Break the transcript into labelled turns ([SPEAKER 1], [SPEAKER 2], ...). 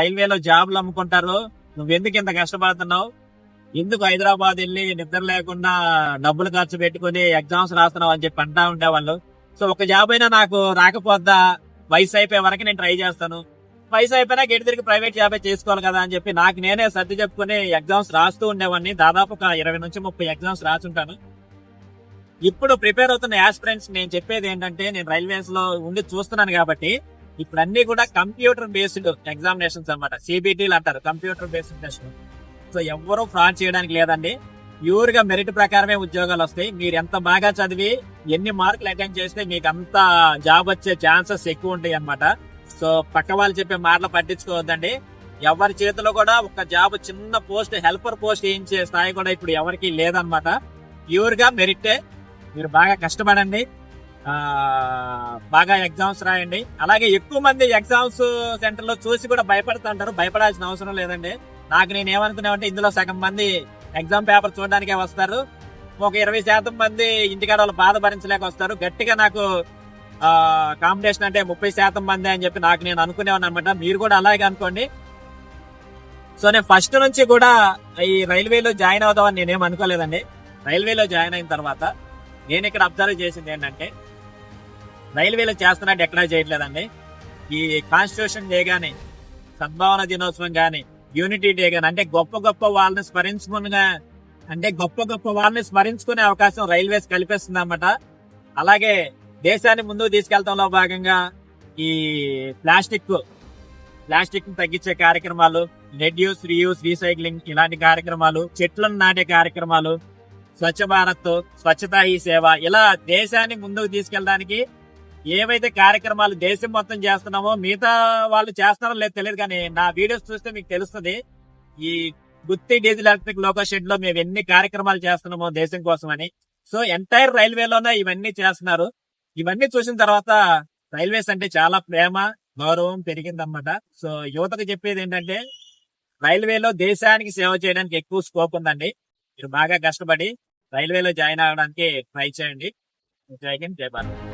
[SPEAKER 1] రైల్వేలో జాబ్లు అమ్ముకుంటారు. నువ్వెందుకు ఇంత కష్టపడుతున్నావు, ఎందుకు హైదరాబాద్ వెళ్ళి నిద్ర లేకుండా డబ్బులు ఖర్చు పెట్టుకుని ఎగ్జామ్స్ రాస్తున్నావు అని చెప్పి అంటా ఉండేవాళ్ళు. సో ఒక జాబ్ అయినా నాకు రాకపోద్దా, వయసు అయిపోయే వరకు నేను ట్రై చేస్తాను, వయసు అయిపోయినా గెట్ తిరిగి ప్రైవేట్ జాబే చేసుకోవాలి కదా అని చెప్పి నాకు నేనే సర్ది చెప్పుకుని ఎగ్జామ్స్ రాస్తూ ఉండేవాడిని. దాదాపు ఒక 20 నుంచి 30 ఎగ్జామ్స్ రాసుంటాను. ఇప్పుడు ప్రిపేర్ అవుతున్న యాస్పిరెంట్స్ నేను చెప్పేది ఏంటంటే, నేను రైల్వేస్ లో ఉండి చూస్తున్నాను కాబట్టి ఇప్పుడు అన్ని కూడా కంప్యూటర్ బేస్డ్ ఎగ్జామినేషన్స్ అన్నమాట. సిబిటీలు అంటారు, కంప్యూటర్ బేస్డ్ టెస్ట్. సో ఎవ్వరూ ఫ్రాడ్ చేయడానికి లేదండి. ప్యూర్ గా మెరిట్ ప్రకారమే ఉద్యోగాలు వస్తాయి. మీరు ఎంత బాగా చదివి ఎన్ని మార్కులు అటెండ్ చేస్తే మీకు అంత జాబ్ వచ్చే ఛాన్సెస్ ఎక్కువ ఉంటాయి అన్నమాట. సో పక్క వాళ్ళు చెప్పే మాటలు పట్టించుకోవద్దండి. ఎవరి చేతిలో కూడా ఒక జాబ్, చిన్న పోస్ట్, హెల్పర్ పోస్ట్ వేయించే స్థాయి కూడా ఇప్పుడు ఎవరికి లేదనమాట. ప్యూర్ గా మెరిటే. మీరు బాగా కష్టపడండి, బాగా ఎగ్జామ్స్ రాయండి. అలాగే ఎక్కువ మంది ఎగ్జామ్స్ సెంటర్ లో చూసి కూడా భయపడుతుంటారు. భయపడాల్సిన అవసరం లేదండి. నాకు నేను ఏమనుకున్నామంటే, ఇందులో సగం మంది ఎగ్జామ్ పేపర్ చూడడానికే వస్తారు, ఒక 20% మంది ఇంటికాడ వాళ్ళు బాధ భరించలేక వస్తారు. గట్టిగా నాకు కాంపిటీషన్ అంటే 30% మంది అని చెప్పి నాకు నేను అనుకునేవాను అనమాట. మీరు కూడా అలాగే అనుకోండి. సో నేను ఫస్ట్ నుంచి కూడా ఈ రైల్వేలో జాయిన్ అవుదామని నేనేం అనుకోలేదండి. రైల్వేలో జాయిన్ అయిన తర్వాత నేను ఇక్కడ అబ్జర్వ్ చేసింది ఏంటంటే, రైల్వేలో చేస్తున్నట్టు ఎక్కడా చేయట్లేదండి. ఈ కాన్స్టిట్యూషన్ డే గానీ, సద్భావన దినోత్సవం గానీ, యూనిటీ డే గానీ, అంటే గొప్ప గొప్ప వాళ్ళని స్మరించుకునే అవకాశం రైల్వేస్ కల్పిస్తుంది అన్నమాట. అలాగే దేశాన్ని ముందుకు తీసుకెళ్తాంలో భాగంగా ఈ ప్లాస్టిక్ తగ్గించే కార్యక్రమాలు, రెడ్యూస్, రీయూస్, రీసైక్లింగ్ ఇలాంటి కార్యక్రమాలు, చెట్లను నాటే కార్యక్రమాలు, స్వచ్ఛ భారత్, స్వచ్ఛతా హీ సేవ, ఇలా దేశాన్ని ముందుకు తీసుకెళ్ళడానికి ఏవైతే కార్యక్రమాలు దేశం మొత్తం చేస్తున్నామో మిగతా వాళ్ళు చేస్తున్నారో లేదు తెలియదు, కానీ నా వీడియోస్ చూస్తే మీకు తెలుస్తుంది. ఈ గుత్తి డీజిల్ ఎలక్ట్రిక్ లోకో షెడ్ లో మేము ఎన్ని కార్యక్రమాలు చేస్తున్నామో దేశం కోసం అని. సో ఎంటైర్ రైల్వేలోనే ఇవన్నీ చేస్తున్నారు. ఇవన్నీ చూసిన తర్వాత రైల్వేస్ అంటే చాలా ప్రేమ, గౌరవం పెరిగిందన్నమాట. సో యువతకు చెప్పేది ఏంటంటే, రైల్వేలో దేశానికి సేవ చేయడానికి ఎక్కువ స్కోప్ ఉందండి. మీరు బాగా కష్టపడి రైల్వేలో జాయిన్ అవ్వడానికి ట్రై చేయండి. జై హింద్, జై భారత్.